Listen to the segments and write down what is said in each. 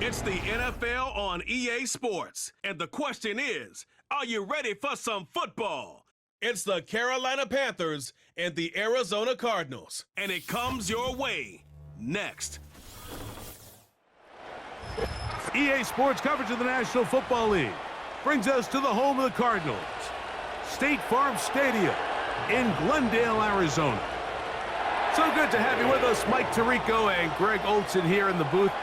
It's the NFL on EA Sports, and the question is, are you ready for some football? It's the Carolina Panthers and the Arizona Cardinals, and it comes your way next. EA Sports coverage of the National Football League brings us to the home of the Cardinals, State Farm Stadium in Glendale, Arizona. So good to have you with us, Mike Tirico and Greg Olson here in the booth.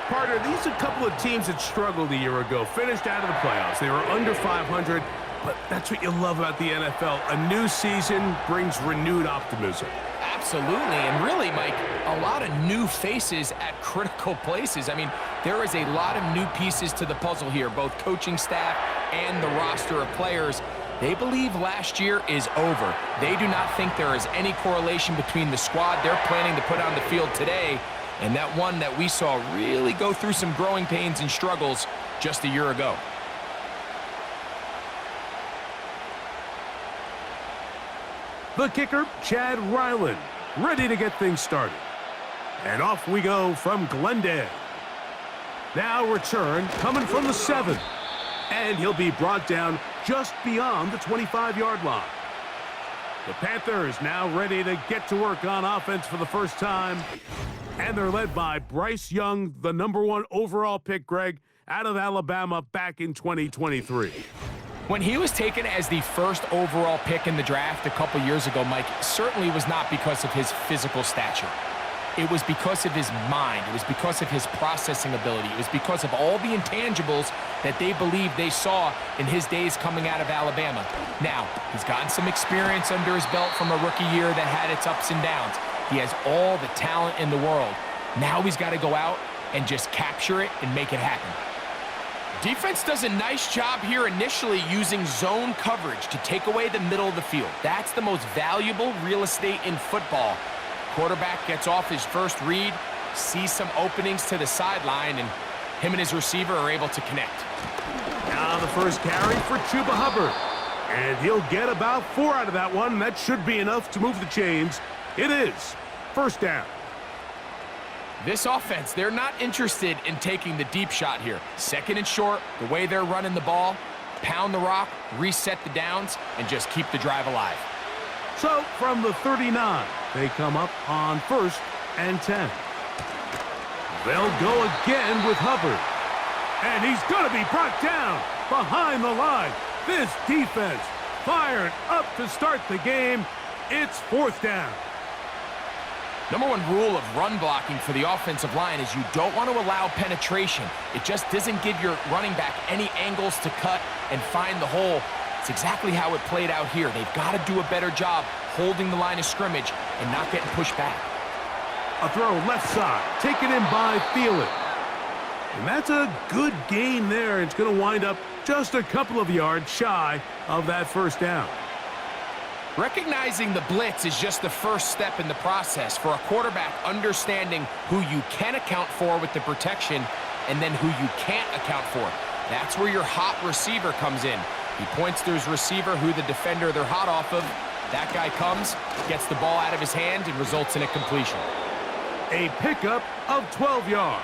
Partner, these are a couple of teams that struggled a year ago, finished out of the playoffs. They were under 500, but that's what you love about the NFL. A new season brings renewed optimism. Absolutely, and really, Mike, a lot of new faces at critical places. I mean, there is a lot of new pieces to the puzzle here, both coaching staff and the roster of players. They believe last year is over. They do not think there is any correlation between the squad they're planning to put on the field today and that one that we saw really go through some growing pains and struggles just a year ago. The kicker, Chad Ryland, ready to get things started. And off we go from Glendale. Now return coming from the 7. And he'll be brought down just beyond the 25-yard line. The Panthers now ready to get to work on offense for the first time. And they're led by Bryce Young, the #1 overall pick, Greg, out of Alabama back in 2023. When he was taken as the first overall pick in the draft a couple years ago, Mike, certainly was not because of his physical stature. It was because of his mind. It was because of his processing ability. It was because of all the intangibles that they believed they saw in his days coming out of Alabama. Now, he's gotten some experience under his belt from a rookie year that had its ups and downs. He has all the talent in the world. Now he's got to go out and just capture it and make it happen. Defense does a nice job here initially using zone coverage to take away the middle of the field. That's the most valuable real estate in football. Quarterback gets off his first read, sees some openings to the sideline, and him and his receiver are able to connect. Now the first carry for Chuba Hubbard. And he'll get about 4 out of that one. That should be enough to move the chains. It is first down. This offense, they're not interested in taking the deep shot here. Second and short, the way they're running the ball, pound the rock, reset the downs, and just keep the drive alive. So from the 39, they come up on 1st and 10. They'll go again with Hubbard. And he's going to be brought down behind the line. This defense fired up to start the game. It's 4th down. #1 rule of run blocking for the offensive line is you don't want to allow penetration. It just doesn't give your running back any angles to cut and find the hole. It's exactly how it played out here. They've got to do a better job holding the line of scrimmage and not getting pushed back. A throw left side, taken in by Thielen. And that's a good gain there. It's going to wind up just a couple of yards shy of that first down. Recognizing the blitz is just the first step in the process for a quarterback understanding who you can account for with the protection and then who you can't account for. That's where your hot receiver comes in. He points to his receiver, who the defender they're hot off of. That guy comes, gets the ball out of his hand, and results in a completion. A pickup of 12 yards.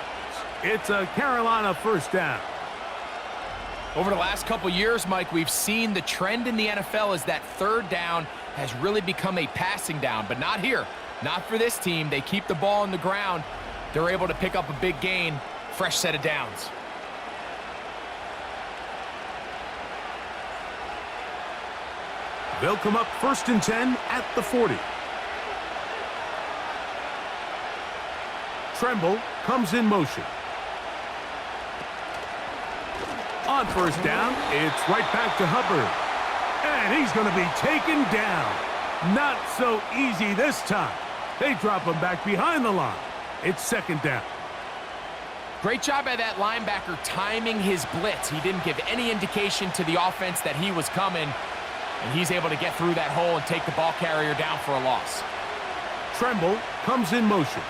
It's a Carolina first down. Over the last couple years, Mike, we've seen the trend in the NFL is that 3rd down has really become a passing down, but not here. Not for this team. They keep the ball on the ground. They're able to pick up a big gain. Fresh set of downs. They'll come up 1st and 10 at the 40. Tremble comes in motion. On 1st down, it's right back to Hubbard. And he's going to be taken down. Not so easy this time. They drop him back behind the line. It's 2nd down. Great job by that linebacker timing his blitz. He didn't give any indication to the offense that he was coming, and he's able to get through that hole and take the ball carrier down for a loss. Tremble comes in motion.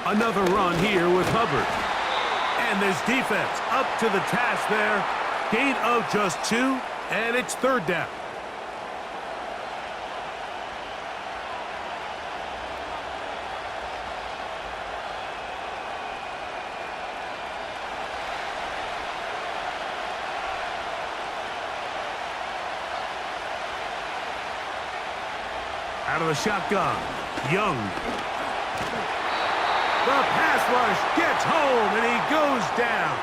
Another run here with Hubbard. And this defense up to the task there. Gain of just 2, and it's 3rd down. Out of the shotgun, Young. The pass rush gets home, and he goes down.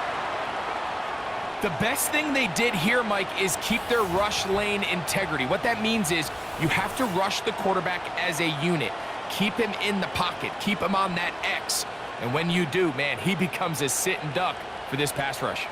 The best thing they did here, Mike, is keep their rush lane integrity. What that means is you have to rush the quarterback as a unit. Keep him in the pocket. Keep him on that X. And when you do, man, he becomes a sit and duck for this pass rush.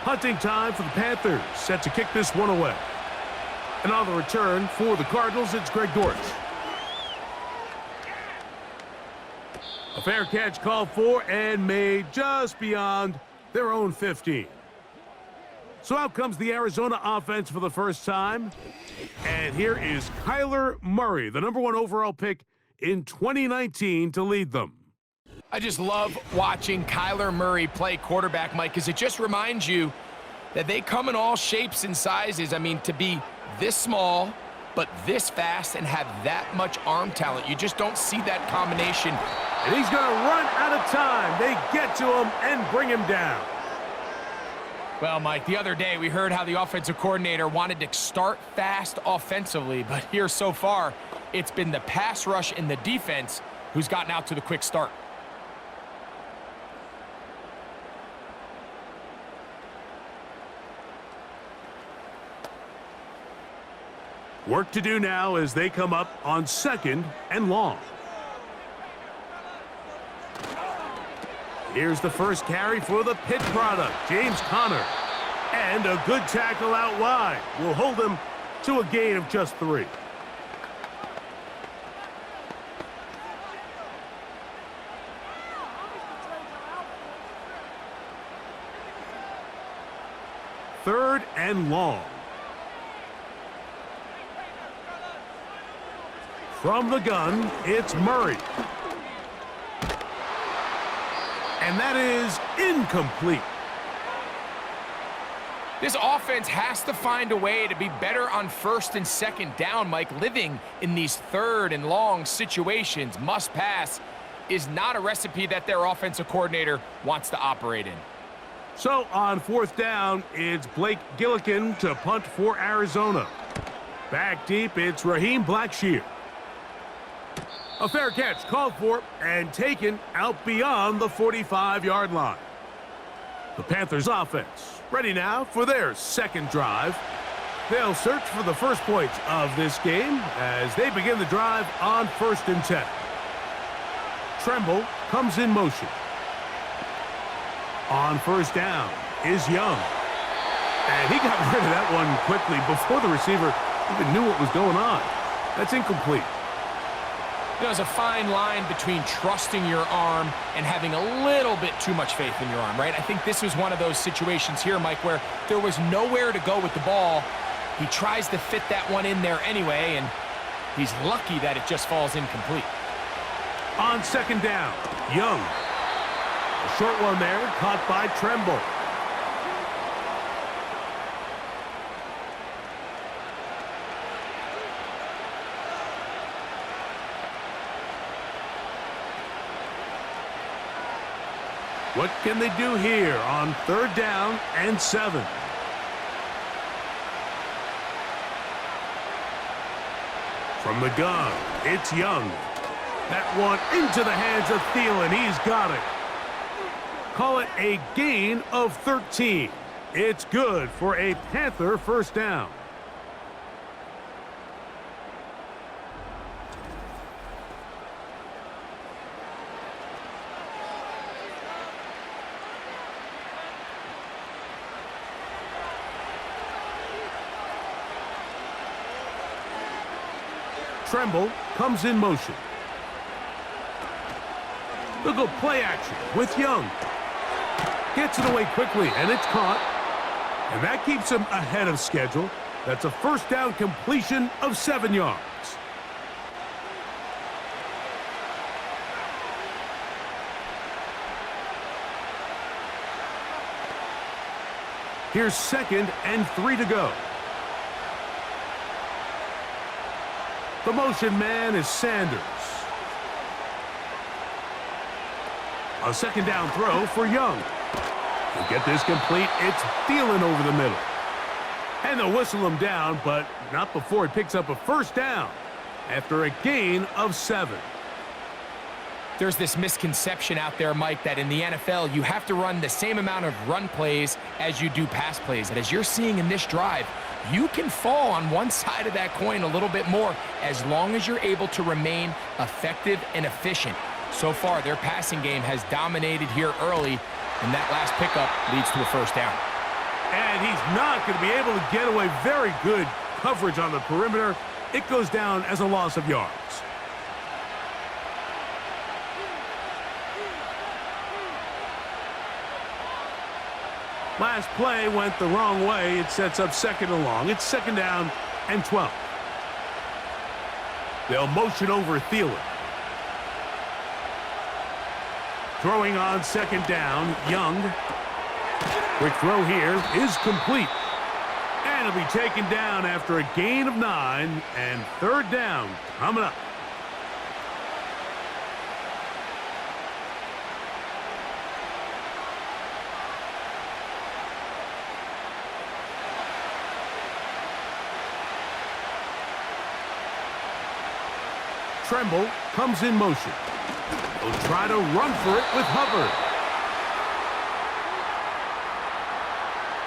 Punting time for the Panthers, set to kick this one away. And on the return for the Cardinals, it's Greg Dortch. A fair catch called for and made just beyond their own 15. So out comes the Arizona offense for the first time. And here is Kyler Murray, the #1 overall pick in 2019 to lead them. I just love watching Kyler Murray play quarterback, Mike, because it just reminds you that they come in all shapes and sizes. I mean, to be this small, but this fast and have that much arm talent, you just don't see that combination. And he's going to run out of time. They get to him and bring him down. Well, Mike, the other day we heard how the offensive coordinator wanted to start fast offensively, but here so far, it's been the pass rush and the defense who's gotten out to the quick start. Work to do now as they come up on 2nd and long. Here's the first carry for the Pitt product, James Conner. And a good tackle out wide will hold him to a gain of just 3. Third and long. From the gun, it's Murray. And that is incomplete. This offense has to find a way to be better on 1st and 2nd down, Mike. Living in these 3rd and long situations, must pass, is not a recipe that their offensive coordinator wants to operate in. So on 4th down, it's Blake Gillikin to punt for Arizona. Back deep, it's Raheem Blackshear. A fair catch called for and taken out beyond the 45-yard line. The Panthers offense ready now for their 2nd drive. They'll search for the first points of this game as they begin the drive on 1st and 10. Tremble comes in motion. On 1st down is Young. And he got rid of that one quickly before the receiver even knew what was going on. That's incomplete. There's a fine line between trusting your arm and having a little bit too much faith in your arm, right? I think this was one of those situations here, Mike, where there was nowhere to go with the ball. He tries to fit that one in there anyway, and he's lucky that it just falls incomplete. On 2nd down, Young. A short one there, caught by Tremble. What can they do here on 3rd down and 7? From the gun, it's Young. That one into the hands of Thielen. He's got it. Call it a gain of 13. It's good for a Panther 1st down. Tremble comes in motion. They'll go play action with Young. Gets it away quickly, and it's caught. And that keeps him ahead of schedule. That's a 1st down completion of 7 yards. Here's 2nd and 3 to go. The motion man is Sanders. A second down throw for Young. To get this complete, it's Thielen over the middle. And they'll whistle him down, but not before he picks up a first down after a gain of 7. There's this misconception out there, Mike, that in the NFL, you have to run the same amount of run plays as you do pass plays. And as you're seeing in this drive, you can fall on one side of that coin a little bit more as long as you're able to remain effective and efficient. So far, their passing game has dominated here early, and that last pickup leads to a first down. And he's not going to be able to get away. Very good coverage on the perimeter. It goes down as a loss of yards. Last play went the wrong way. It sets up second and long. It's second down and 12. They'll motion over Thielen. Throwing on second down, Young. Quick throw here is complete. And it'll be taken down after a gain of 9, and third down coming up. Tremble comes in motion. He'll try to run for it with Hubbard.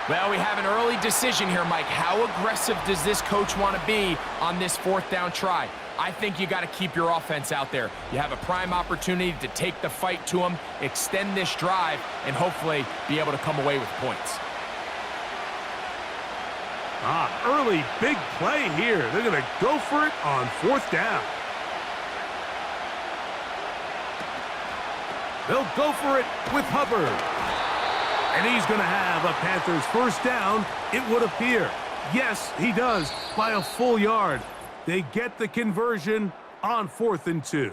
Well, we have an early decision here, Mike. How aggressive does this coach want to be on this fourth down try? I think you got to keep your offense out there. You have a prime opportunity to take the fight to them, extend this drive, and hopefully be able to come away with points. Early big play here. They're going to go for it on fourth down. They'll go for it with Hubbard. And he's going to have a Panthers first down, it would appear. Yes, he does, by a full yard. They get the conversion on 4th and 2.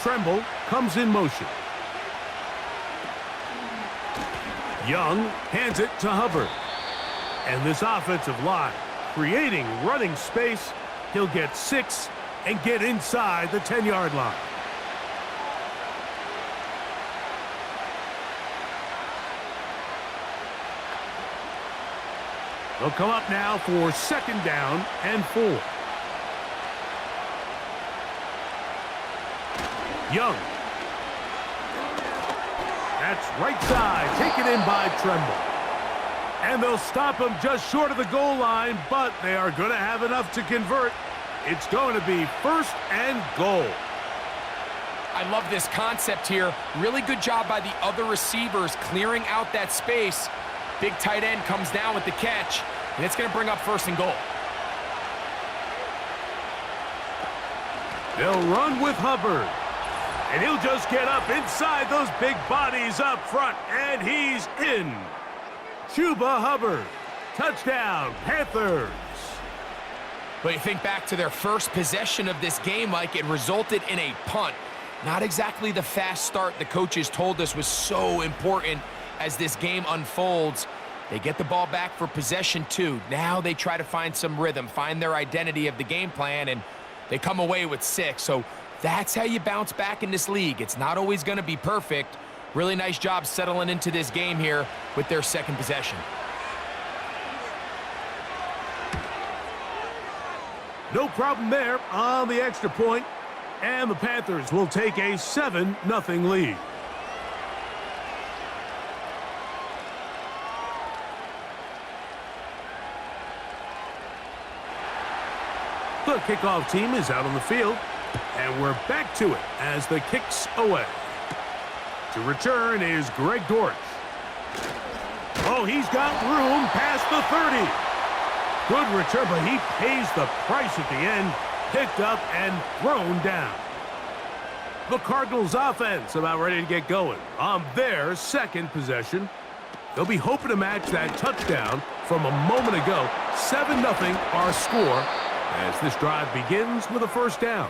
Tremble comes in motion. Young hands it to Hubbard. And this offensive line creating running space. He'll get 6 and get inside the 10-yard line. They'll come up now for second down and 4. Young. That's right side, taken in by Tremble. And they'll stop him just short of the goal line, but they are going to have enough to convert. It's going to be first and goal. I love this concept here. Really good job by the other receivers clearing out that space. Big tight end comes down with the catch, and it's going to bring up first and goal. They'll run with Hubbard. And he'll just get up inside those big bodies up front. And he's in. Chuba Hubbard. Touchdown, Panthers. But you think back to their first possession of this game, Mike, it resulted in a punt. Not exactly the fast start the coaches told us was so important as this game unfolds. They get the ball back for possession 2. Now they try to find some rhythm, find their identity of the game plan, and they come away with 6. So that's how you bounce back in this league. It's not always going to be perfect. Really nice job settling into this game here with their second possession. No problem there on the extra point. And the Panthers will take a 7-0 lead. The kickoff team is out on the field. And we're back to it as the kick's away. To return is Greg Dortch. Oh, he's got room past the 30. Good return, but he pays the price at the end. Picked up and thrown down. The Cardinals offense about ready to get going on their second possession. They'll be hoping to match that touchdown from a moment ago. 7-0 our score as this drive begins with a first down.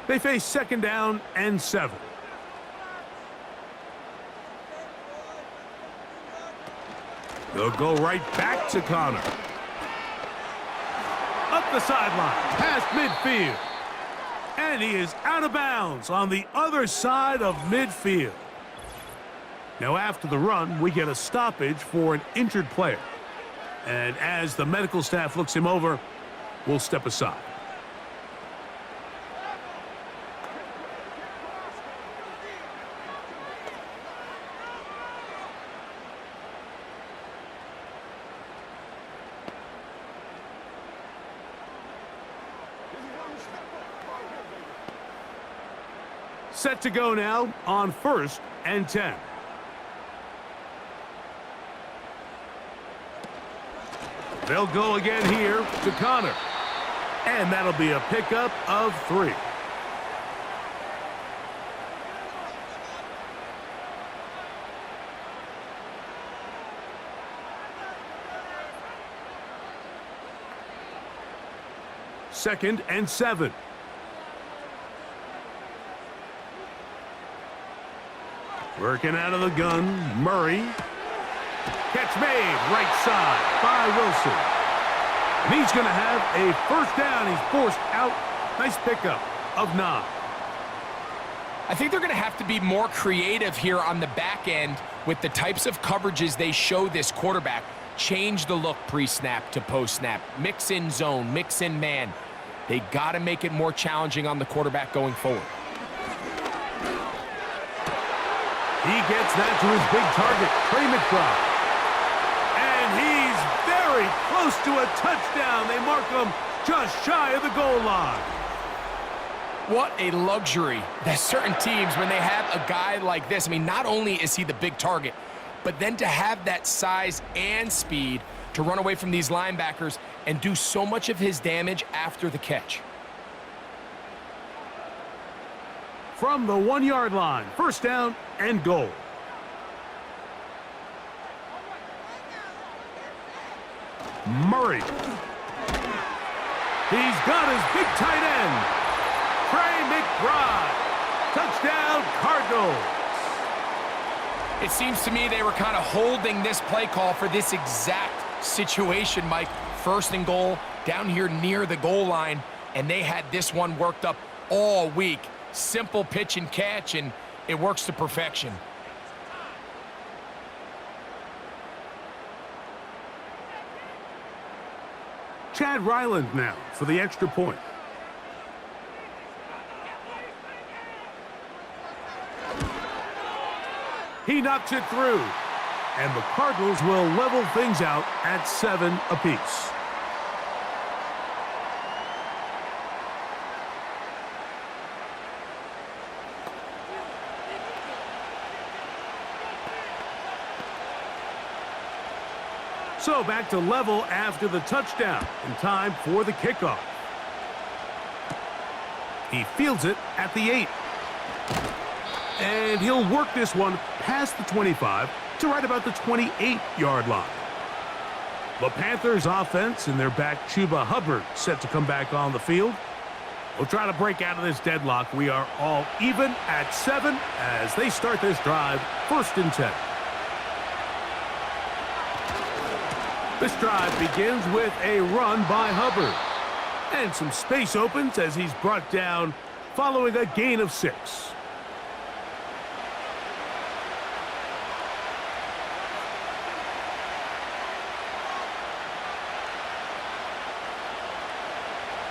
They face second down and 7. They'll go right back to Connor. Up the sideline, past midfield. And he is out of bounds on the other side of midfield. Now after the run, we get a stoppage for an injured player. And as the medical staff looks him over, we'll step aside. Set to go now on 1st and 10. They'll go again here to Connor. And that'll be a pickup of 3. Second and 7. Working out of the gun, Murray. Catch made, right side by Wilson. And he's going to have a first down. He's forced out. Nice pickup of 9. I think they're going to have to be more creative here on the back end with the types of coverages they show this quarterback. Change the look pre-snap to post-snap. Mix in zone, mix in man. They got to make it more challenging on the quarterback going forward. He gets that to his big target, Trey McBride. And he's very close to a touchdown. They mark him just shy of the goal line. What a luxury that certain teams, when they have a guy like this, I mean, not only is he the big target, but then to have that size and speed to run away from these linebackers and do so much of his damage after the catch. From the 1-yard line, first down and goal. Murray. He's got his big tight end, Trey McBride. Touchdown, Cardinals. It seems to me they were kind of holding this play call for this exact situation, Mike. First and goal, down here near the goal line, and they had this one worked up all week. Simple pitch and catch, and it works to perfection. Chad Ryland now for the extra point. He knocks it through, and the Cardinals will level things out at 7 apiece. So back to level after the touchdown, in time for the kickoff. He fields it at the 8. And he'll work this one past the 25 to right about the 28-yard line. The Panthers offense and their back Chuba Hubbard set to come back on the field. We'll try to break out of this deadlock. We are all even at 7 as they start this drive, 1st and 10. This drive begins with a run by Hubbard. And some space opens as he's brought down following a gain of 6.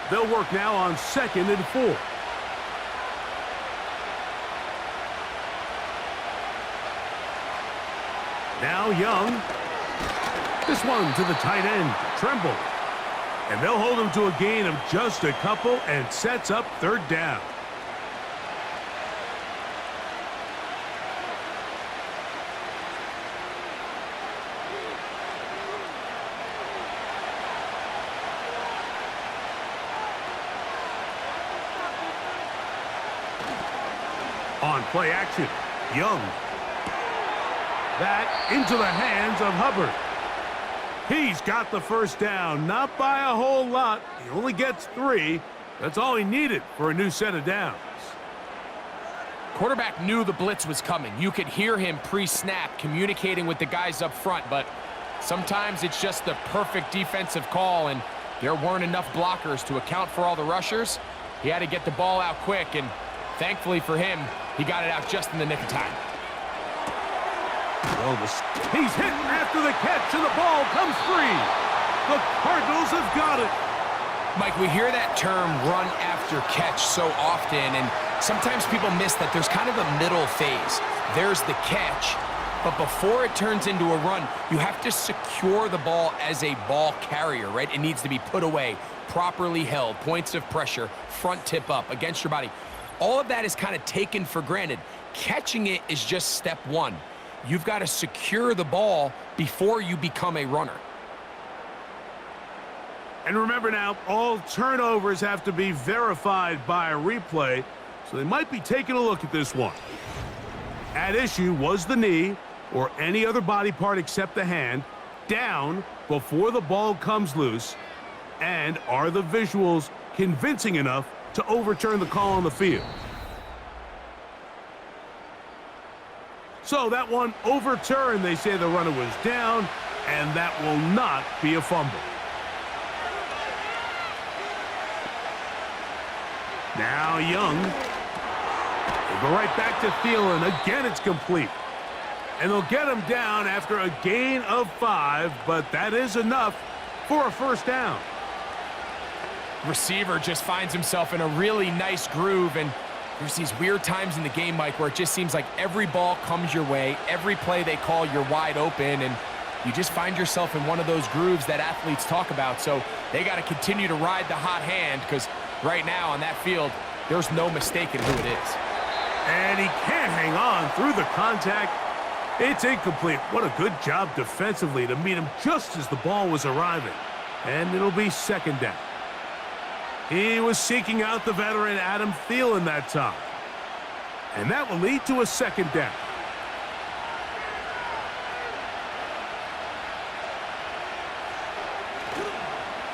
They'll work now on 2nd and 4. Now Young. This one to the tight end, Tremble. And they'll hold him to a gain of just a couple and sets up 3rd down. on play action. Young. That into the hands of Hubbard. He's got the first down, not by a whole lot. He only gets 3. That's all he needed for a new set of downs. Quarterback knew the blitz was coming. You could hear him pre-snap communicating with the guys up front, but sometimes it's just the perfect defensive call, and there weren't enough blockers to account for all the rushers. He had to get the ball out quick, and thankfully for him, he got it out just in the nick of time. He's hit after the catch, and the ball comes free. The Cardinals have got it. Mike, we hear that term run after catch so often, and sometimes people miss that there's kind of a middle phase. There's the catch, but before it turns into a run, you have to secure the ball as a ball carrier, right? It needs to be put away, properly held, points of pressure, front tip up against your body. All of that is kind of taken for granted. Catching it is just step one. You've got to secure the ball before you become a runner. And remember now, all turnovers have to be verified by a replay, so they might be taking a look at this one. At issue was the knee, or any other body part except the hand, down before the ball comes loose, and are the visuals convincing enough to overturn the call on the field? So that one overturned. They say the runner was down, and that will not be a fumble. Now Young. They go right back to Thielen. Again, it's complete. And they'll get him down after a gain of 5, but that is enough for a first down. Receiver just finds himself in a really nice groove, and there's these weird times in the game, Mike, where it just seems like every ball comes your way, every play they call, you're wide open, and you just find yourself in one of those grooves that athletes talk about. So they got to continue to ride the hot hand, because right now on that field, there's no mistaking who it is. And he can't hang on through the contact. It's incomplete. What a good job defensively to meet him just as the ball was arriving. And it'll be second down. He was seeking out the veteran Adam Thielen that time. And that will lead to a second down.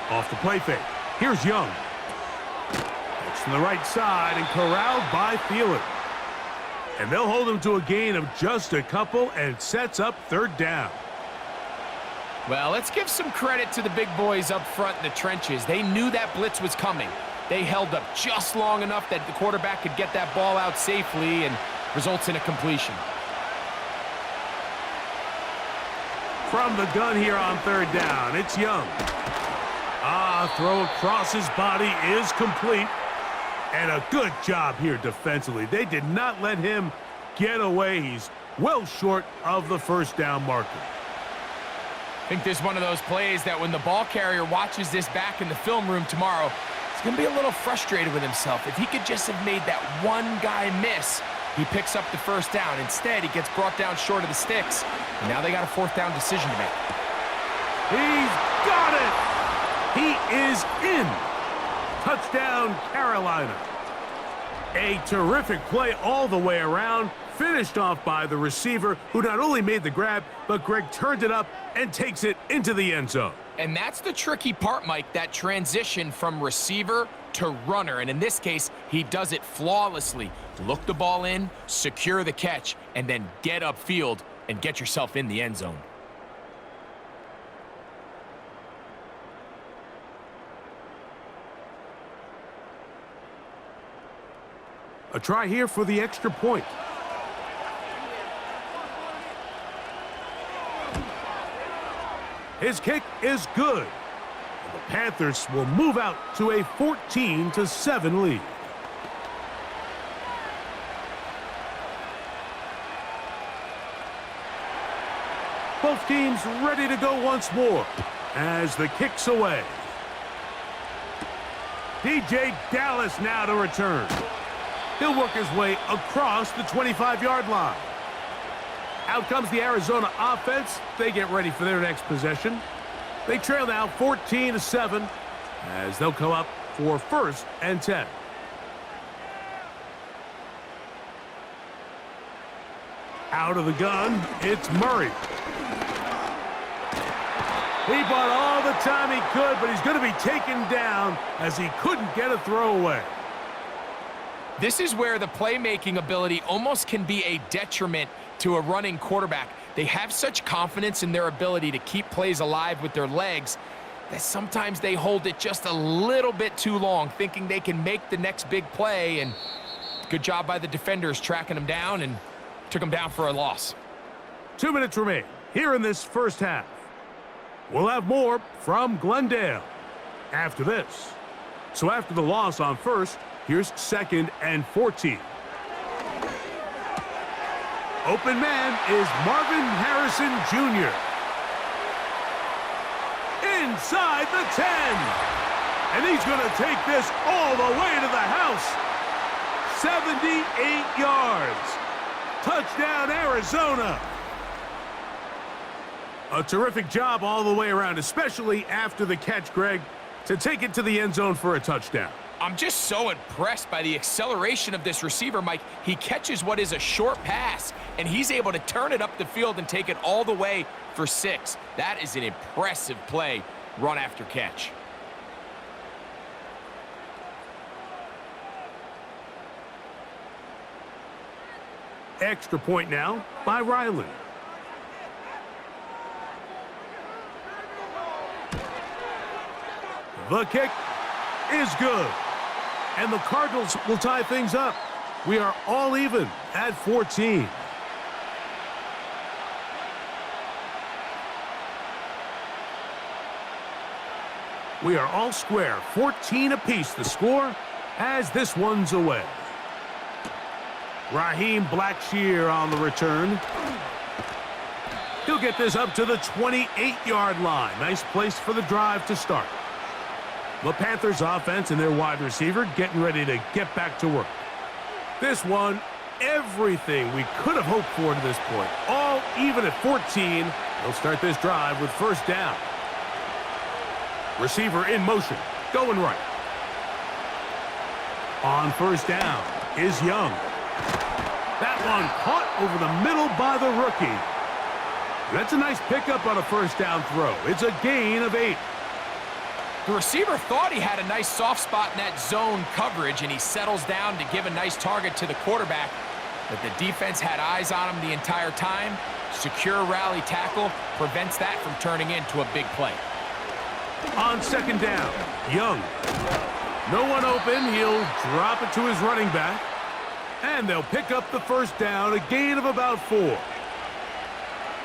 Off the play fake. Here's Young. It's to the right side and corralled by Thielen. And they'll hold him to a gain of just a couple, and sets up third down. Well, let's give some credit to the big boys up front in the trenches. They knew that blitz was coming. They held up just long enough that the quarterback could get that ball out safely, and results in a completion. From the gun here on third down, it's Young. Throw across his body is complete. And a good job here defensively. They did not let him get away. He's well short of the first down marker. I think this is one of those plays that when the ball carrier watches this back in the film room tomorrow, he's going to be a little frustrated with himself. If he could just have made that one guy miss, he picks up the first down. Instead, he gets brought down short of the sticks. And now they got a fourth down decision to make. He's got it! He is in! Touchdown, Carolina. A terrific play all the way around, finished off by the receiver, who not only made the grab, but Greg turned it up and takes it into the end zone. And that's the tricky part, Mike, that transition from receiver to runner. And in this case, he does it flawlessly. Look the ball in, secure the catch, and then get upfield and get yourself in the end zone. A try here for the extra point. His kick is good. And the Panthers will move out to a 14-7 lead. Both teams ready to go once more as the kick's away. DJ Dallas now to return. He'll work his way across the 25-yard line. Out comes the Arizona offense. They get ready for their next possession. They trail now 14-7 as they'll come up for 1st and 10. Out of the gun, it's Murray. He bought all the time he could, but he's going to be taken down as he couldn't get a throwaway. This is where the playmaking ability almost can be a detriment to a running quarterback. They have such confidence in their ability to keep plays alive with their legs that sometimes they hold it just a little bit too long, thinking they can make the next big play, and good job by the defenders tracking him down and took him down for a loss. 2 minutes remain here in this first half. We'll have more from Glendale after this. So after the loss on first, here's 2nd and 14. Open man is Marvin Harrison Jr. Inside the 10. And he's going to take this all the way to the house. 78 yards. Touchdown, Arizona. A terrific job all the way around, especially after the catch, Greg, to take it to the end zone for a touchdown. I'm just so impressed by the acceleration of this receiver, Mike. He catches what is a short pass, and he's able to turn it up the field and take it all the way for 6. That is an impressive play, run after catch. Extra point now by Ryland. The kick is good. And the Cardinals will tie things up. We are all even at 14. We are all square, 14 apiece the score as this one's away. Raheem Blackshear on the return. He'll get this up to the 28-yard line. Nice place for the drive to start. The Panthers offense and their wide receiver getting ready to get back to work. This one, everything we could have hoped for to this point. All even at 14. They'll start this drive with first down. Receiver in motion, going right. On first down is Young. That one caught over the middle by the rookie. That's a nice pickup on a first down throw. It's a gain of 8. The receiver thought he had a nice soft spot in that zone coverage, and he settles down to give a nice target to the quarterback. But the defense had eyes on him the entire time. Secure rally tackle prevents that from turning into a big play. On second down, Young. No one open. He'll drop it to his running back. And they'll pick up the first down, a gain of about 4.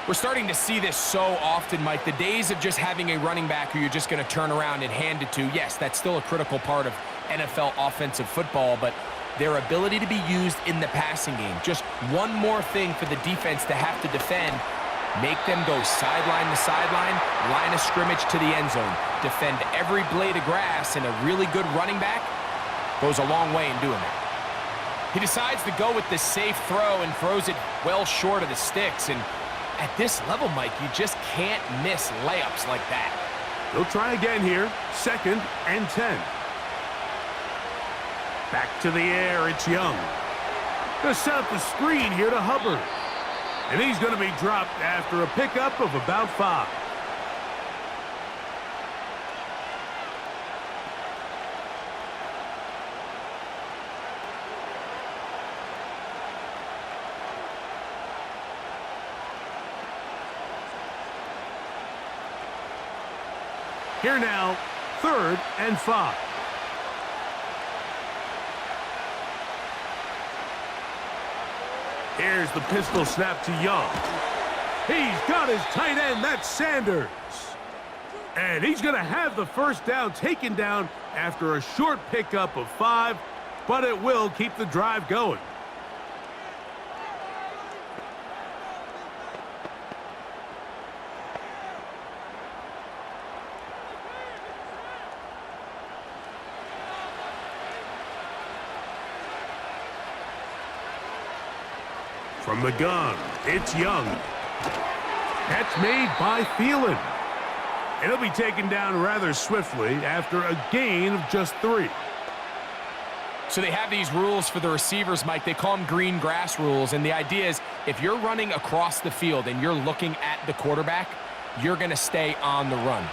We're starting to see this so often, Mike. The days of just having a running back who you're just going to turn around and hand it to, yes, that's still a critical part of NFL offensive football, but their ability to be used in the passing game, just one more thing for the defense to have to defend, make them go sideline to sideline, line of scrimmage to the end zone, defend every blade of grass, and a really good running back goes a long way in doing that. He decides to go with the safe throw and throws it well short of the sticks, and at this level, Mike, you just can't miss layups like that. They'll try again here. 2nd and 10. Back to the air, it's Young. Gonna set up the screen here to Hubbard. And he's going to be dropped after a pickup of about 5. Here now, 3rd and 5. Here's the pistol snap to Young. He's got his tight end, that's Sanders. And he's going to have the first down taken down after a short pickup of 5, but it will keep the drive going. From the gun, it's Young. That's made by Thielen. And he'll be taken down rather swiftly after a gain of just 3. So they have these rules for the receivers, Mike. They call them green grass rules, and the idea is if you're running across the field and you're looking at the quarterback, you're going to stay on the run.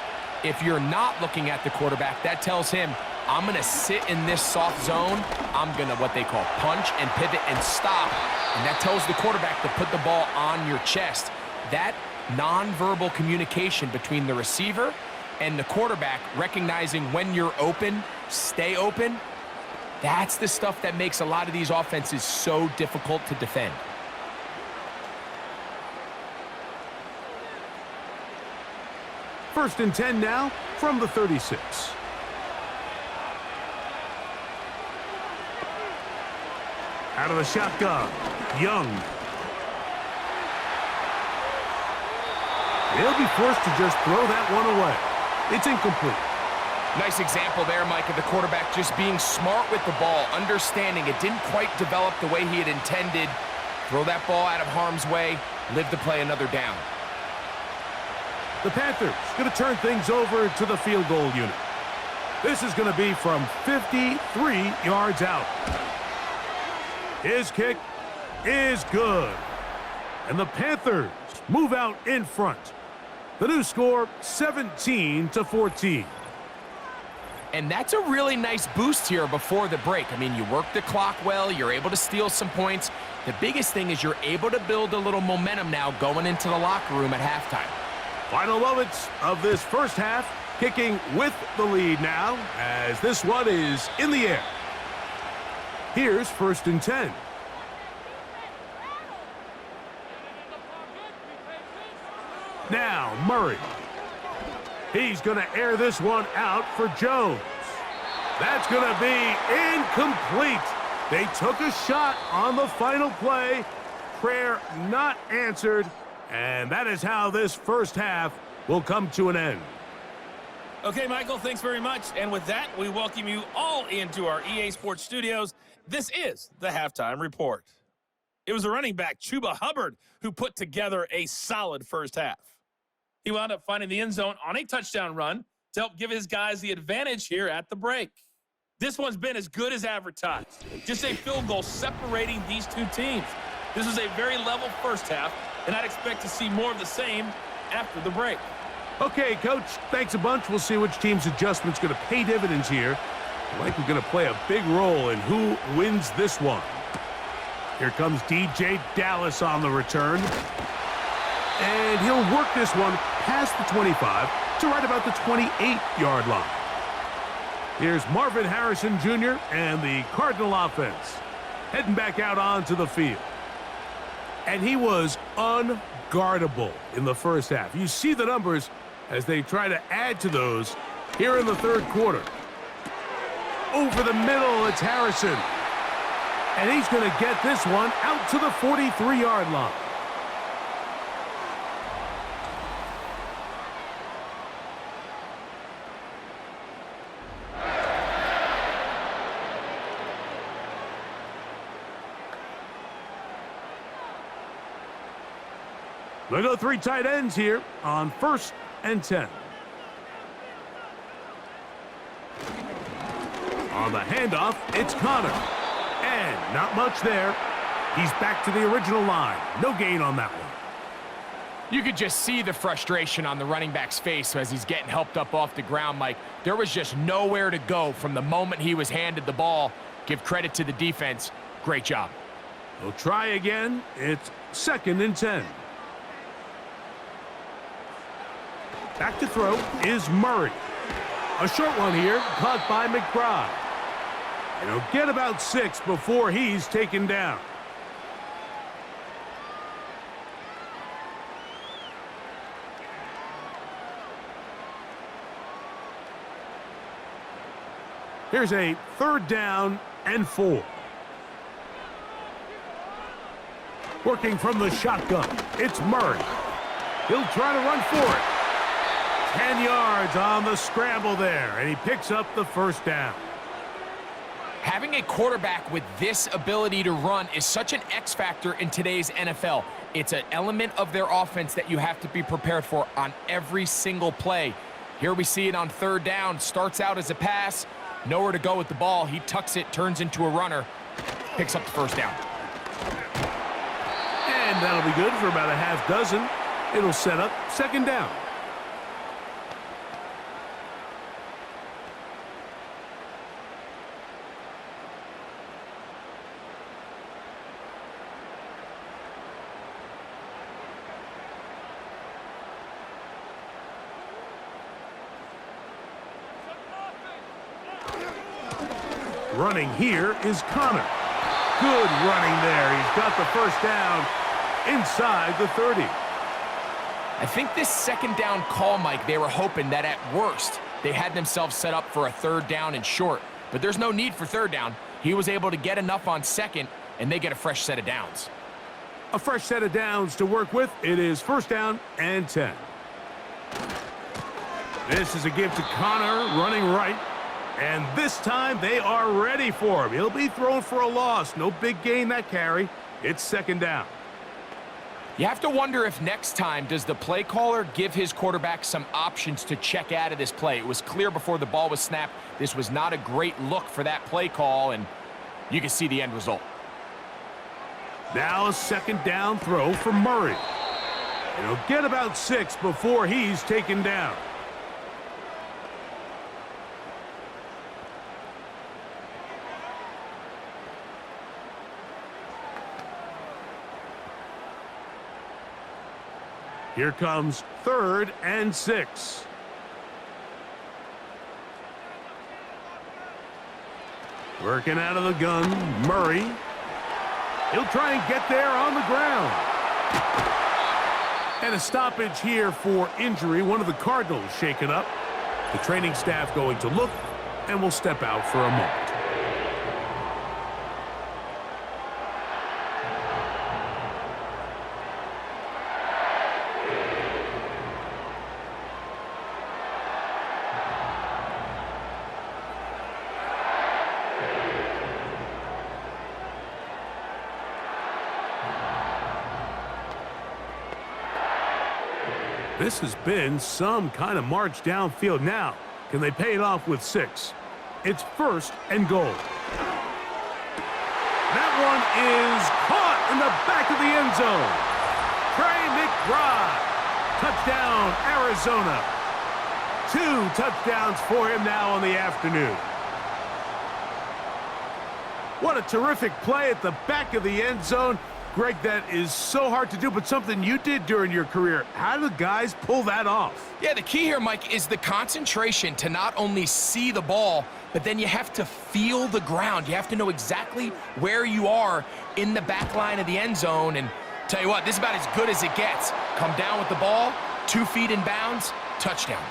If you're not looking at the quarterback, that tells him, I'm going to sit in this soft zone. I'm going to what they call punch and pivot and stop, and that tells the quarterback to put the ball on your chest. That nonverbal communication between the receiver and the quarterback, recognizing when you're open, stay open, that's the stuff that makes a lot of these offenses so difficult to defend. First and 10 now from the 36. Out of the shotgun, Young. They'll be forced to just throw that one away. It's incomplete. Nice example there, Mike, of the quarterback just being smart with the ball, understanding it didn't quite develop the way he had intended. Throw that ball out of harm's way, live to play another down. The Panthers going to turn things over to the field goal unit. This is going to be from 53 yards out. His kick is good. And the Panthers move out in front. The new score, 17-14. And that's a really nice boost here before the break. I mean, you work the clock well, you're able to steal some points. The biggest thing is you're able to build a little momentum now going into the locker room at halftime. Final moments of this first half, kicking with the lead now as this one is in the air. Here's first and 10. Now Murray. He's going to air this one out for Jones. That's going to be incomplete. They took a shot on the final play. Prayer not answered. And that is how this first half will come to an end. Okay, Michael, thanks very much. And with that, we welcome you all into our EA Sports studios. This is the Halftime Report. It was a running back, Chuba Hubbard, who put together a solid first half. He wound up finding the end zone on a touchdown run to help give his guys the advantage here at the break. This one's been as good as advertised. Just a field goal separating these two teams. This was a very level first half, and I'd expect to see more of the same after the break. Okay, Coach, thanks a bunch. We'll see which team's adjustment's going to pay dividends here. Likely going to play a big role in who wins this one. Here comes DJ Dallas on the return. And he'll work this one past the 25 to right about the 28-yard line. Here's Marvin Harrison Jr. and the Cardinal offense heading back out onto the field. And he was unguardable in the first half. You see the numbers as they try to add to those here in the third quarter. Over the middle, it's Harrison. And he's going to get this one out to the 43-yard line. They go three tight ends here on first and 10. On the handoff, it's Connor. And not much there. He's back to the original line. No gain on that one. You could just see the frustration on the running back's face as he's getting helped up off the ground, Mike. There was just nowhere to go from the moment he was handed the ball. Give credit to the defense. Great job. We'll try again. It's second and 10. Back to throw is Murray. A short one here, caught by McBride. And he'll get about 6 before he's taken down. Here's a third down and 4. Working from the shotgun, it's Murray. He'll try to run for it. 10 yards on the scramble there, and he picks up the first down. Having a quarterback with this ability to run is such an X factor in today's NFL. It's an element of their offense that you have to be prepared for on every single play. Here we see it on third down. Starts out as a pass, Nowhere to go with the ball. He tucks it, turns into a runner, picks up the first down. And that'll be good for about a half dozen. It'll set up second down. Running here is Connor. Good running there. He's got the first down inside the 30. I think this second down call, Mike, they were hoping that at worst they had themselves set up for a third down and short. But there's no need for third down. He was able to get enough on second, and they get a fresh set of downs. A fresh set of downs to work with. It is first down and 10. This is a give to Connor, running right. And this time they are ready for him. He'll be thrown for a loss. No big gain that carry. It's second down. You have to wonder if next time does the play caller give his quarterback some options to check out of this play. It was clear before the ball was snapped this was not a great look for that play call, and you can see the end result. Now a second down throw for Murray. He'll get about 6 before he's taken down. Here comes third and 6. Working out of the gun, Murray. He'll try and get there on the ground. And a stoppage here for injury. One of the Cardinals shaken up. The training staff going to look and will step out for a moment. This has been some kind of march downfield. Now, can they pay it off with 6? It's first and goal. That one is caught in the back of the end zone. Trey McBride. Touchdown, Arizona. 2 touchdowns for him now on the afternoon. What a terrific play at the back of the end zone. Greg, that is so hard to do, but something you did during your career. How do guys pull that off? Yeah, the key here, Mike, is the concentration to not only see the ball, but then you have to feel the ground. You have to know exactly where you are in the back line of the end zone. And tell you what, this is about as good as it gets. Come down with the ball, 2 feet in bounds, touchdown.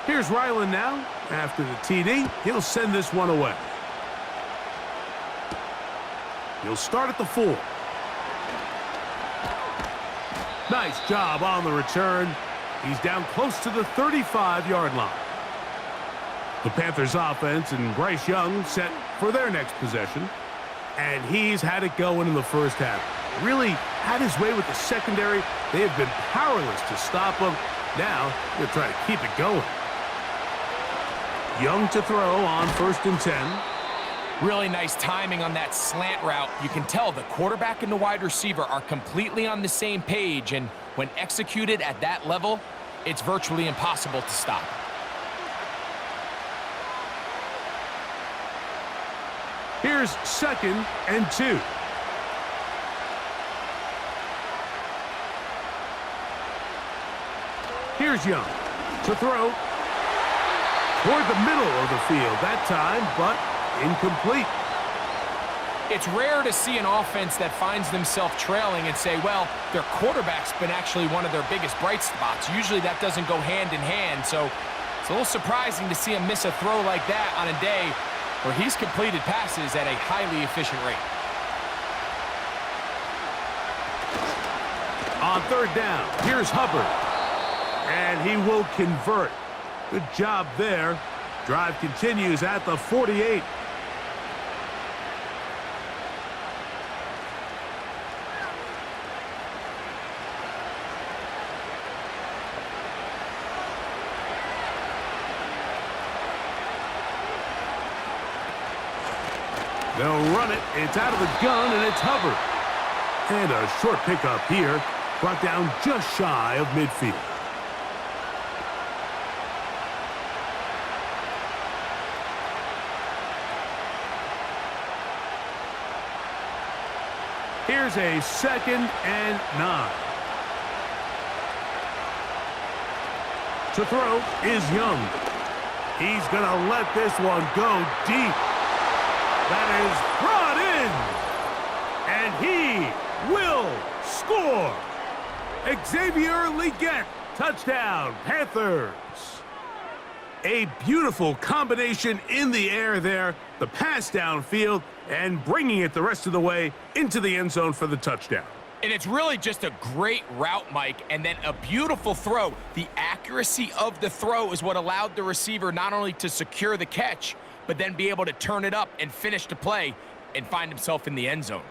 Here's Ryland now. After the TD, he'll send this one away. He'll start at the 4. Nice job on the return. He's down close to the 35-yard line. The Panthers offense and Bryce Young set for their next possession. And he's had it going in the first half. Really had his way with the secondary. They have been powerless to stop him. Now they're trying to keep it going. Young to throw on first and 10. Really nice timing on that slant route. You can tell the quarterback and the wide receiver are completely on the same page, and when executed at that level, it's virtually impossible to stop. Here's second and 2. Here's Young to throw toward the middle of the field that time, but incomplete. It's rare to see an offense that finds themselves trailing and say, well, their quarterback's been actually one of their biggest bright spots. Usually that doesn't go hand in hand, so it's a little surprising to see him miss a throw like that on a day where he's completed passes at a highly efficient rate. On third down, here's Hubbard. And he will convert. Good job there. Drive continues at the 48. They'll run it. It's out of the gun, and it's Hubbard. And a short pickup here, brought down just shy of midfield. Here's a 2nd and 9. To throw is Young. He's going to let this one go deep. That is brought in. And he will score. Xavier Leggett, touchdown, Panthers. A beautiful combination in the air there. The pass downfield and bringing it the rest of the way into the end zone for the touchdown. And it's really just a great route, Mike, and then a beautiful throw. The accuracy of the throw is what allowed the receiver not only to secure the catch, but then be able to turn it up and finish the play and find himself in the end zone.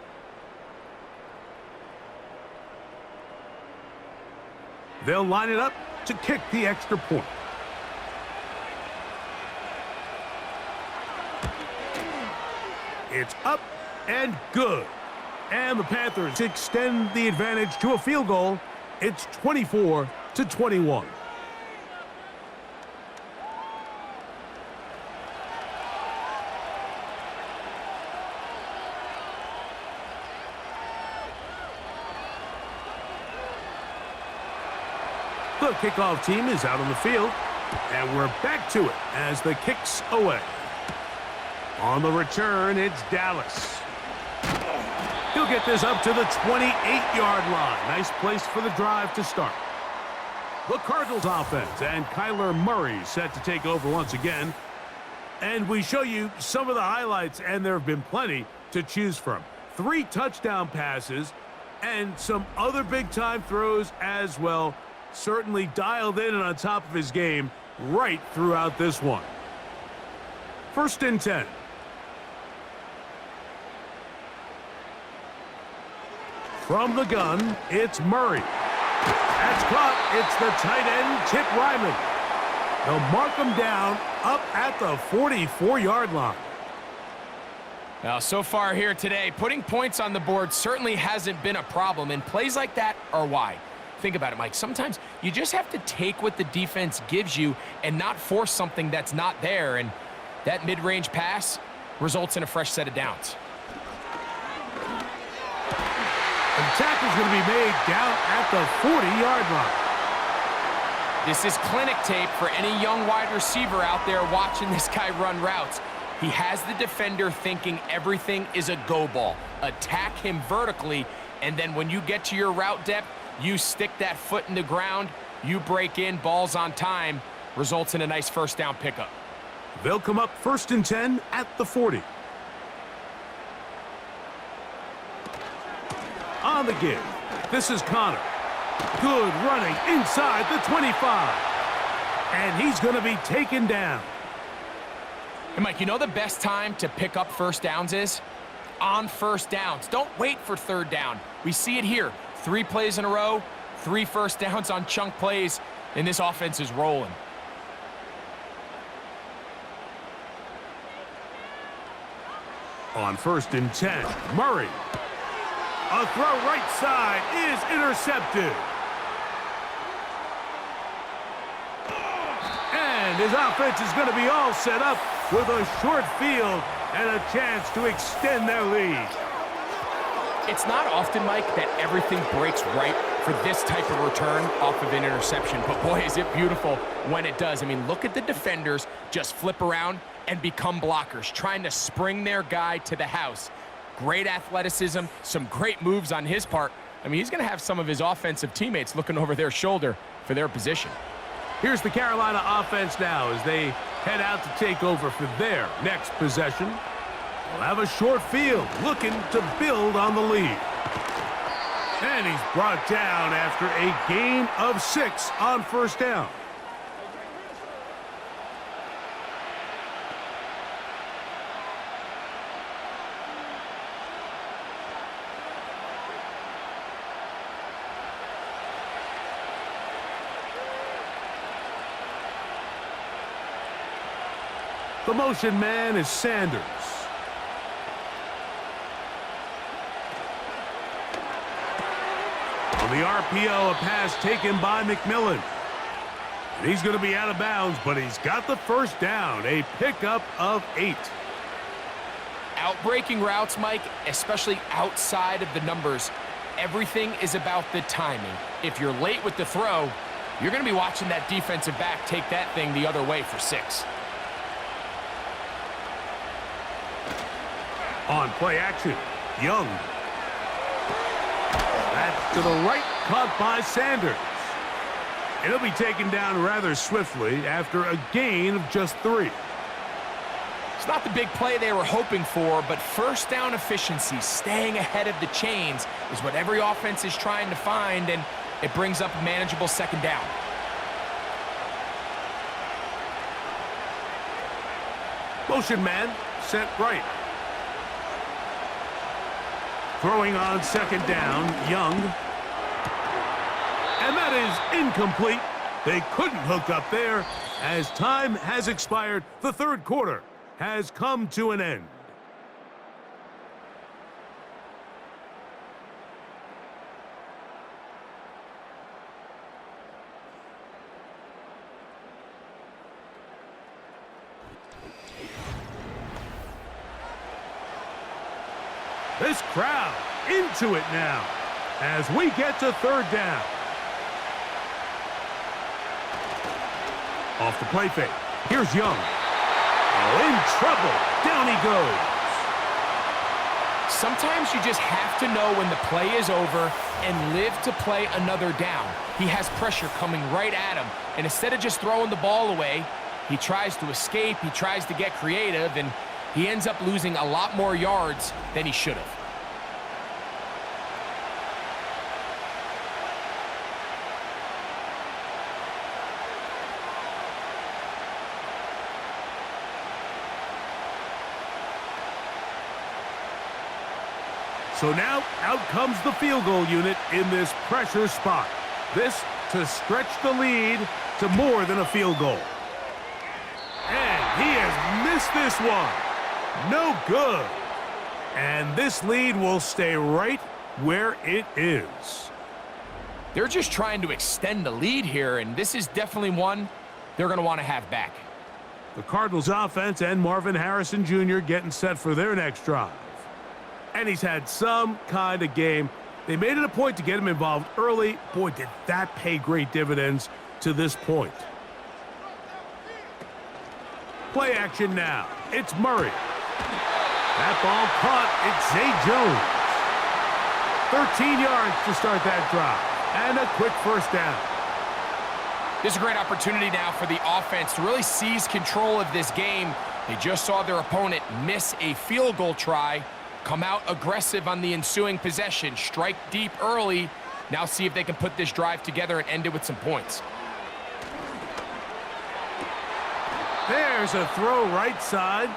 They'll line it up to kick the extra point. It's up and good. And the Panthers extend the advantage to a field goal. It's 24-21. The kickoff team is out on the field, and we're back to it as the kick's away. On the return, it's Dallas. He'll get this up to the 28-yard line. Nice place for the drive to start. The Cardinals offense and Kyler Murray set to take over once again. And we show you some of the highlights, and there have been plenty to choose from. 3 touchdown passes and some other big-time throws as well. Certainly dialed in and on top of his game right throughout this one. 1st and 10. From the gun, it's Murray. That's caught. It's the tight end, Chip Ryman. They'll mark him down up at the 44-yard line. Now, so far here today, putting points on the board certainly hasn't been a problem, and plays like that are why. Think about it, Mike. Sometimes you just have to take what the defense gives you and not force something that's not there, and that mid-range pass results in a fresh set of downs. The tackle's going to be made down at the 40-yard line. This is clinic tape for any young wide receiver out there watching this guy run routes. He has the defender thinking everything is a go ball. Attack him vertically, and then when you get to your route depth, you stick that foot in the ground, you break in, balls on time, results in a nice first down pickup. They'll come up 1st and 10 at the 40. On the give, this is Connor. Good running inside the 25. And he's going to be taken down. Hey, Mike, you know the best time to pick up first downs is? On first downs. Don't wait for 3rd down. We see it here. 3 plays in a row, 3 first downs on chunk plays, and this offense is rolling. On 1st and 10, Murray. A throw right side is intercepted. And his offense is going to be all set up with a short field and a chance to extend their lead. It's not often, Mike, that everything breaks right for this type of return off of an interception. But boy, is it beautiful when it does. I mean, look at the defenders just flip around and become blockers, trying to spring their guy to the house. Great athleticism, some great moves on his part. I mean, he's going to have some of his offensive teammates looking over their shoulder for their position. Here's the Carolina offense now as they head out to take over for their next possession. They'll have a short field looking to build on the lead. And he's brought down after a gain of 6 on 1st down. The motion man is Sanders. On the RPO, a pass taken by McMillan. And he's going to be out of bounds, but he's got the first down, a pickup of 8. Outbreaking routes, Mike, especially outside of the numbers, everything is about the timing. If you're late with the throw, you're going to be watching that defensive back take that thing the other way for 6. On play action, Young. That's to the right, caught by Sanders. It'll be taken down rather swiftly after a gain of just 3. It's not the big play they were hoping for, but first down efficiency, staying ahead of the chains, is what every offense is trying to find, and it brings up a manageable second down. Motion man, set right. Throwing on second down, Young. And that is incomplete. They couldn't hook up there. As time has expired, the third quarter has come to an end. This crowd into it now as we get to third down. Off the play fake. Here's Young. Oh, in trouble. Down he goes. Sometimes you just have to know when the play is over and live to play another down. He has pressure coming right at him, and instead of just throwing the ball away, he tries to escape, he tries to get creative, and he ends up losing a lot more yards than he should have. So now, out comes the field goal unit in this pressure spot. This to stretch the lead to more than a field goal. And he has missed this one. No good. And this lead will stay right where it is. They're just trying to extend the lead here, and this is definitely one they're going to want to have back. The Cardinals offense and Marvin Harrison Jr. getting set for their next drive. And he's had some kind of game. They made it a point to get him involved early. Boy, did that pay great dividends to this point. Play action now. It's Murray. That ball caught. It's Zay Jones. 13 yards to start that drive. And a quick first down. This is a great opportunity now for the offense to really seize control of this game. They just saw their opponent miss a field goal try, come out aggressive on the ensuing possession, strike deep early. Now see if they can put this drive together and end it with some points. There's a throw right side.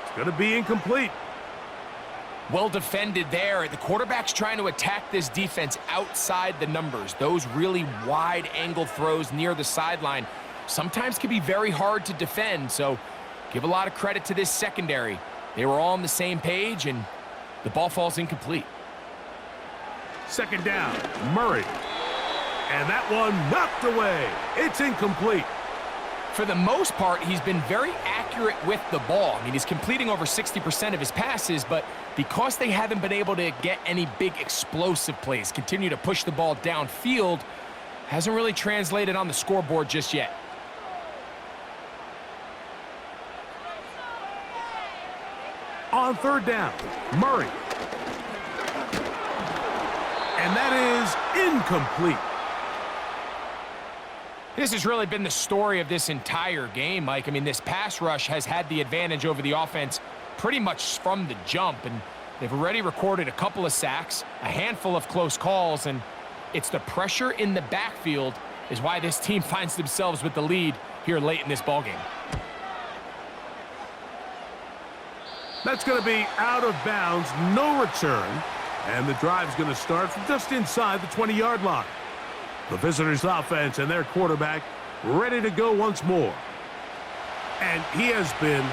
It's going to be incomplete. Well defended there. The quarterback's trying to attack this defense outside the numbers. Those really wide angle throws near the sideline sometimes can be very hard to defend, so give a lot of credit to this secondary. They were all on the same page, and the ball falls incomplete. Second down, Murray. And that one knocked away. It's incomplete. For the most part, he's been very accurate with the ball. I mean, he's completing over 60% of his passes, but because they haven't been able to get any big explosive plays, continue to push the ball downfield, hasn't really translated on the scoreboard just yet. On third down, Murray. And that is incomplete. This has really been the story of this entire game, Mike. I mean, this pass rush has had the advantage over the offense pretty much from the jump, and they've already recorded a couple of sacks, a handful of close calls, and it's the pressure in the backfield is why this team finds themselves with the lead here late in this ballgame. That's going to be out of bounds, no return, and the drive's going to start from just inside the 20-yard line. The visitors' offense and their quarterback ready to go once more. And he has been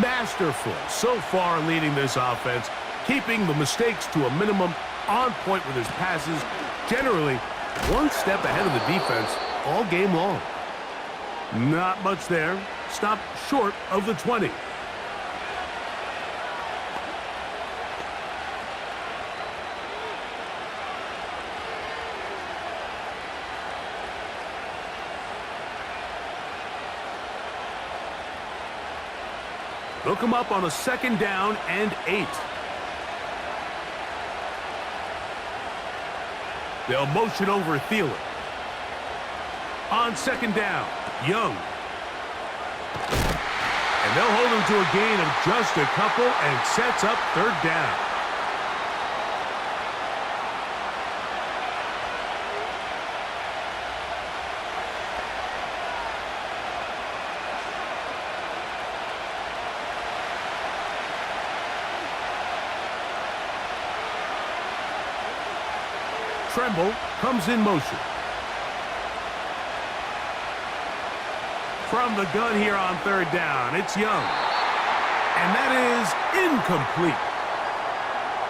masterful so far leading this offense, keeping the mistakes to a minimum, on point with his passes, generally one step ahead of the defense all game long. Not much there. Stopped short of the 20. Look him up on a 2nd down and 8. They'll motion over Thielen. On 2nd down, Young. And they'll hold him to a gain of just a couple and sets up 3rd down. Tremble comes in motion. From the gun here on 3rd down, it's Young. And that is incomplete.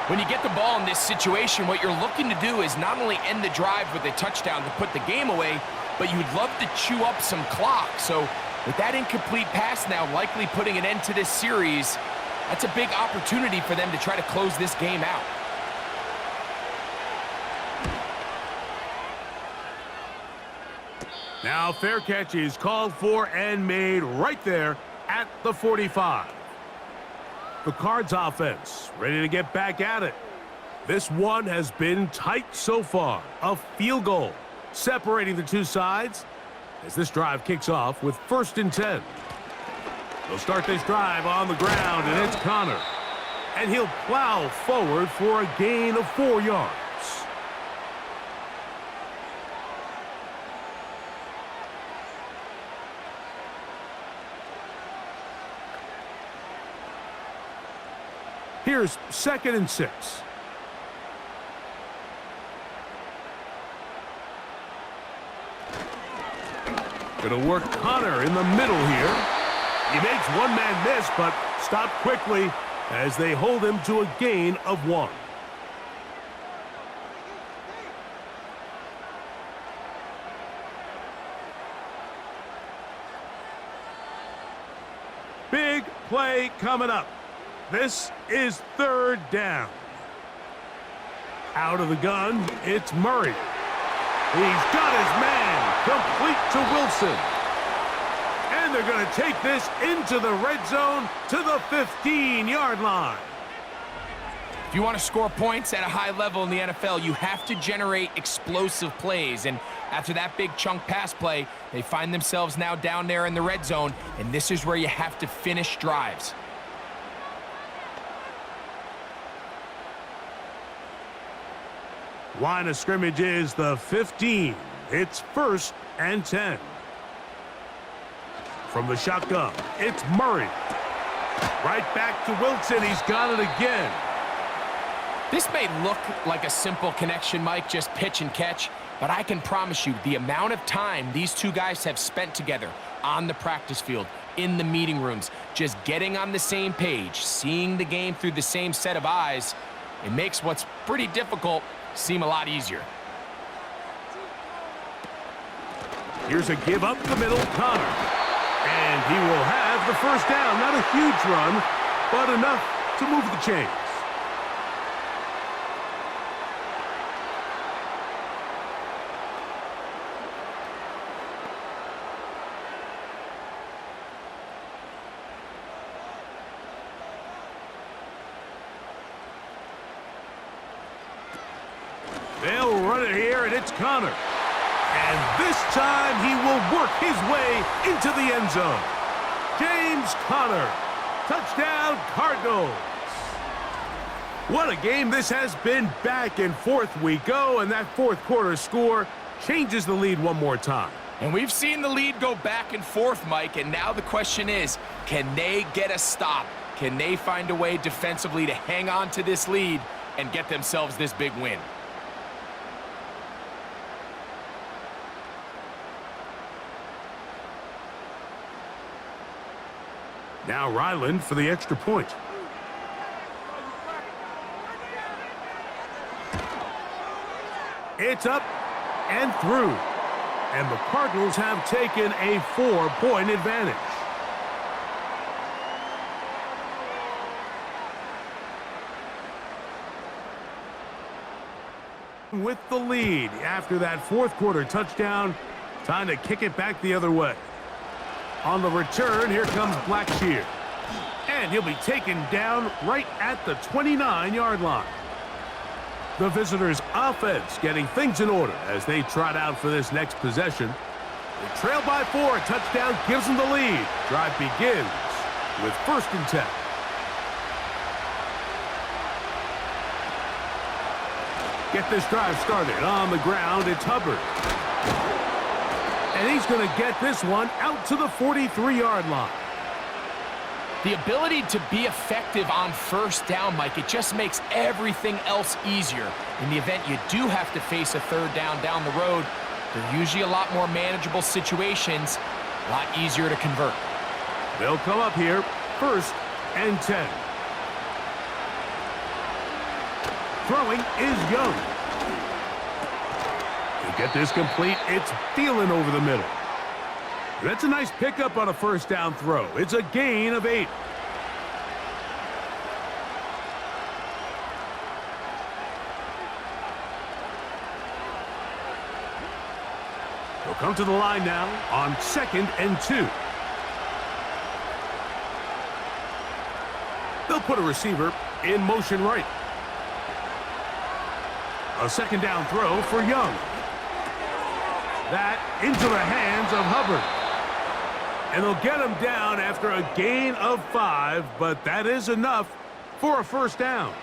When you get the ball in this situation, what you're looking to do is not only end the drive with a touchdown to put the game away, but you'd love to chew up some clock. So with that incomplete pass now likely putting an end to this series, that's a big opportunity for them to try to close this game out. Now fair catch is called for and made right there at the 45. The Cards offense ready to get back at it. This one has been tight so far. A field goal separating the two sides as this drive kicks off with 1st and 10. They'll start this drive on the ground, and it's Connor. And he'll plow forward for a gain of 4 yards. Here's 2nd and 6. Gonna work Connor in the middle here. He makes one man miss, but stopped quickly as they hold him to a gain of 1. Big play coming up. This is 3rd down. Out of the gun, it's Murray. He's got his man complete to Wilson. And they're going to take this into the red zone to the 15-yard line. If you want to score points at a high level in the NFL, you have to generate explosive plays. And after that big chunk pass play, they find themselves now down there in the red zone, and this is where you have to finish drives. Line of scrimmage is the 15. It's 1st and 10. From the shotgun, it's Murray. Right back to Wilson. He's got it again. This may look like a simple connection, Mike, just pitch and catch, but I can promise you the amount of time these two guys have spent together on the practice field, in the meeting rooms, just getting on the same page, seeing the game through the same set of eyes, it makes what's pretty difficult seem a lot easier. Here's a give up the middle, Connor. And he will have the 1st down. Not a huge run, but enough to move the chains. They'll run it here, and it's Connor. And this time he will work his way into the end zone. James Conner. Touchdown, Cardinals. What a game this has been. Back and forth we go, and that 4th quarter score changes the lead one more time. And we've seen the lead go back and forth, Mike, and now the question is, can they get a stop? Can they find a way defensively to hang on to this lead and get themselves this big win? Now Ryland for the extra point. It's up and through. And the Cardinals have taken a 4-point advantage. With the lead after that fourth quarter touchdown, time to kick it back the other way. On the return, here comes Blackshear. And he'll be taken down right at the 29-yard line. The visitors' offense getting things in order as they trot out for this next possession. They trail by 4. A touchdown gives them the lead. Drive begins with 1st and 10. Get this drive started. On the ground, it's Hubbard. And he's going to get this one out to the 43-yard line. The ability to be effective on 1st down, Mike, it just makes everything else easier. In the event you do have to face a 3rd down the road, they're usually a lot more manageable situations, a lot easier to convert. They'll come up here, 1st and 10. Throwing is Young. To get this complete, it's Thielen over the middle. That's a nice pickup on a 1st down throw. It's a gain of 8. They'll come to the line now on 2nd and 2. They'll put a receiver in motion right. A 2nd down throw for Young. That into the hands of Hubbard. And they'll get him down after a gain of 5, but that is enough for a 1st down.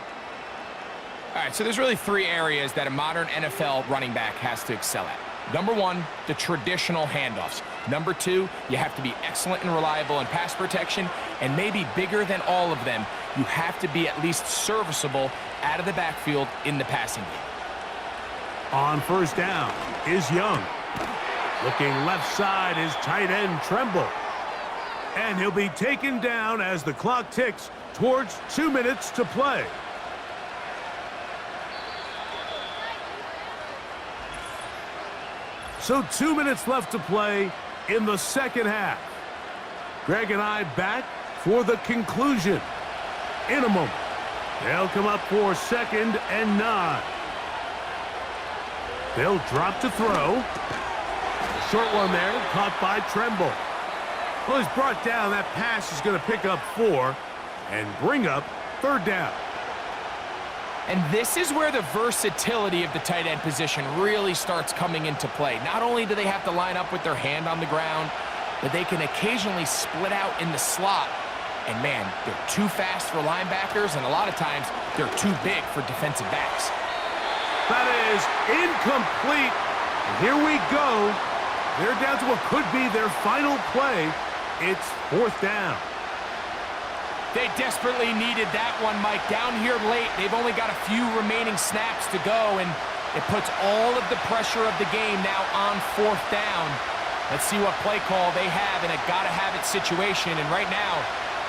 All right, so there's really 3 areas that a modern NFL running back has to excel at. Number 1, the traditional handoffs. Number 2, you have to be excellent and reliable in pass protection, and maybe bigger than all of them, you have to be at least serviceable out of the backfield in the passing game. On 1st down is Young. Looking left side is tight end Tremble. And he'll be taken down as the clock ticks towards 2 minutes to play. So 2 minutes left to play in the 2nd half. Greg and I back for the conclusion in a moment. They'll come up for 2nd and 9. They'll drop to throw. Short one there, caught by Tremble. Well, he's brought down. That pass is going to pick up 4 and bring up 3rd down. And this is where the versatility of the tight end position really starts coming into play. Not only do they have to line up with their hand on the ground, but they can occasionally split out in the slot. And man, they're too fast for linebackers, and a lot of times they're too big for defensive backs. That is incomplete. And here we go. They're down to what could be their final play. It's 4th down. They desperately needed that one, Mike. Down here late, they've only got a few remaining snaps to go, and it puts all of the pressure of the game now on 4th down. Let's see what play call they have in a gotta-have-it situation, and right now,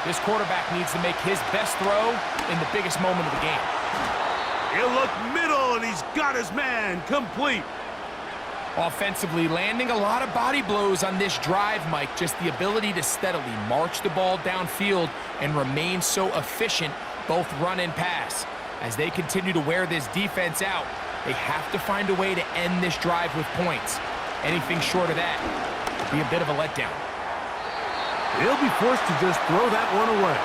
this quarterback needs to make his best throw in the biggest moment of the game. He'll look middle, and he's got his man complete. Offensively, landing a lot of body blows on this drive, Mike. Just the ability to steadily march the ball downfield and remain so efficient, both run and pass. As they continue to wear this defense out, they have to find a way to end this drive with points. Anything short of that would be a bit of a letdown. He'll be forced to just throw that one away.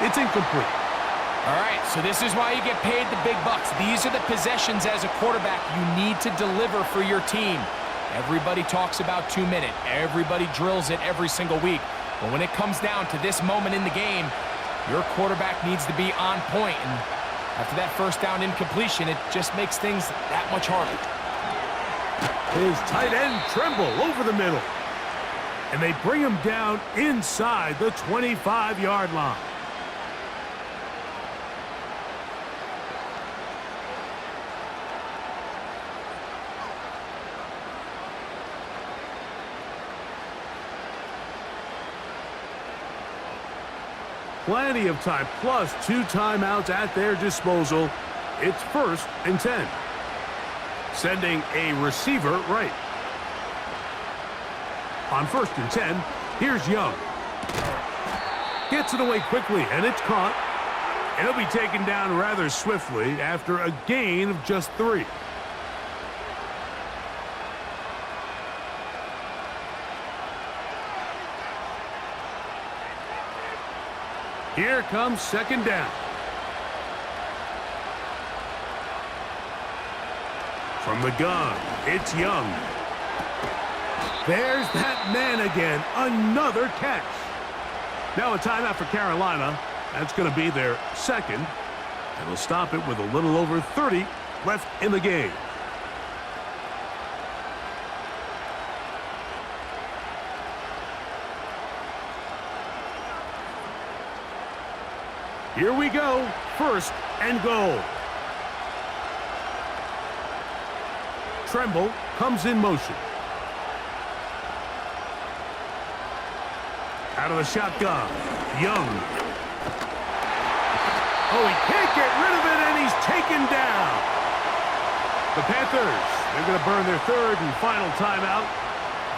It's incomplete. All right, so this is why you get paid the big bucks. These are the possessions as a quarterback you need to deliver for your team. Everybody talks about 2 minutes. Everybody drills it every single week. But when it comes down to this moment in the game, your quarterback needs to be on point. And after that 1st down incompletion, it just makes things that much harder. His tight end Tremble over the middle. And they bring him down inside the 25-yard line. Plenty of time, plus 2 timeouts at their disposal. It's 1st and 10. sending a receiver right. On 1st and 10, here's Young. Gets it away quickly, and it's caught. And it'll be taken down rather swiftly after a gain of just 3. Here comes 2nd down. From the gun, it's Young. There's that man again. Another catch. Now a timeout for Carolina. That's going to be their 2nd. And they'll stop it with a little over 30 left in the game. Here we go. 1st and goal. Tremble comes in motion. Out of the shotgun. Young. Oh, he can't get rid of it, and he's taken down. The Panthers, they're going to burn their 3rd and final timeout,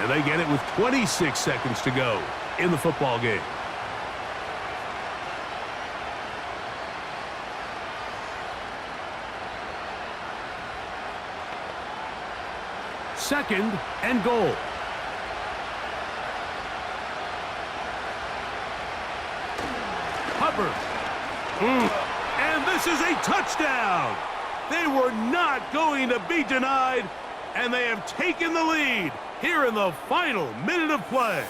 and they get it with 26 seconds to go in the football game. Second and goal. Hubbard. And this is a touchdown. They were not going to be denied, and they have taken the lead here in the final minute of play.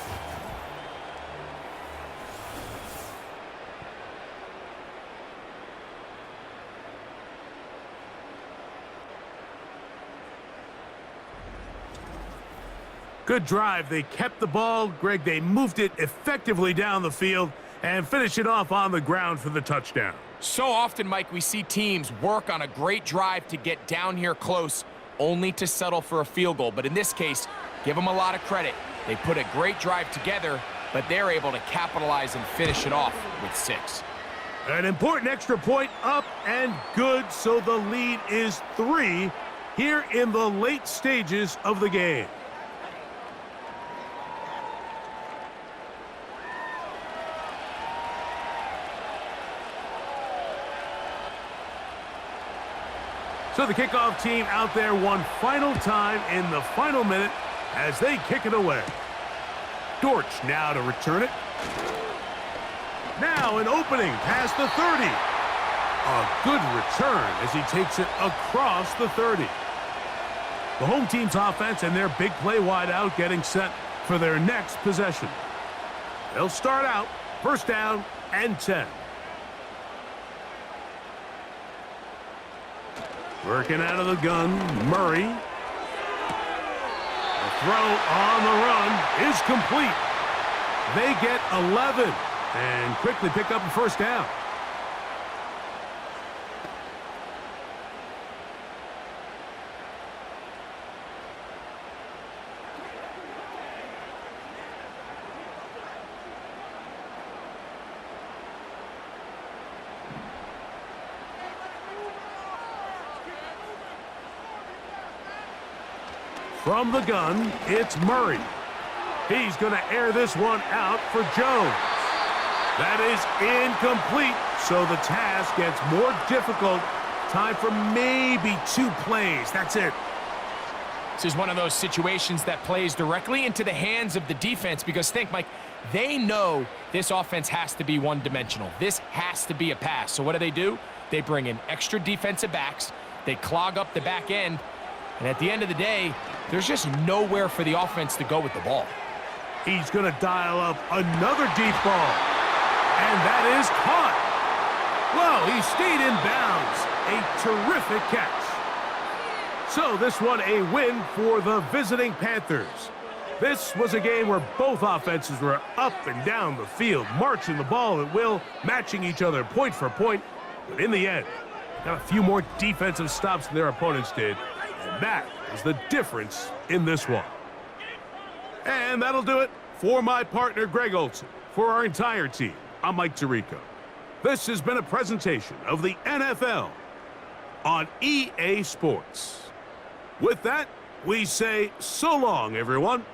Good drive. They kept the ball. Greg, they moved it effectively down the field and finish it off on the ground for the touchdown. So often, Mike, we see teams work on a great drive to get down here close, only to settle for a field goal. But in this case, give them a lot of credit. They put a great drive together, but they're able to capitalize and finish it off with 6. An important extra point up and good, so the lead is 3 here in the late stages of the game. So the kickoff team out there one final time in the final minute as they kick it away. Dortch now to return it. Now an opening past the 30. A good return as he takes it across the 30. The home team's offense and their big play wideout getting set for their next possession. They'll start out 1st down and 10. Working out of the gun, Murray. The throw on the run is complete. They get 11 and quickly pick up a 1st down. From the gun, it's Murray. He's going to air this one out for Jones. That is incomplete, so the task gets more difficult. Time for maybe 2 plays. That's it. This is one of those situations that plays directly into the hands of the defense because think, Mike, they know this offense has to be one-dimensional. This has to be a pass. So what do? They bring in extra defensive backs. They clog up the back end. And at the end of the day, there's just nowhere for the offense to go with the ball. He's going to dial up another deep ball. And that is caught. Well, he stayed in bounds. A terrific catch. So this one a win for the visiting Panthers. This was a game where both offenses were up and down the field, marching the ball at will, matching each other point for point. But in the end, got a few more defensive stops than their opponents did. And that is the difference in this one. And that'll do it for my partner, Greg Olson. For our entire team, I'm Mike Tirico. This has been a presentation of the NFL on EA Sports. With that, we say so long, everyone.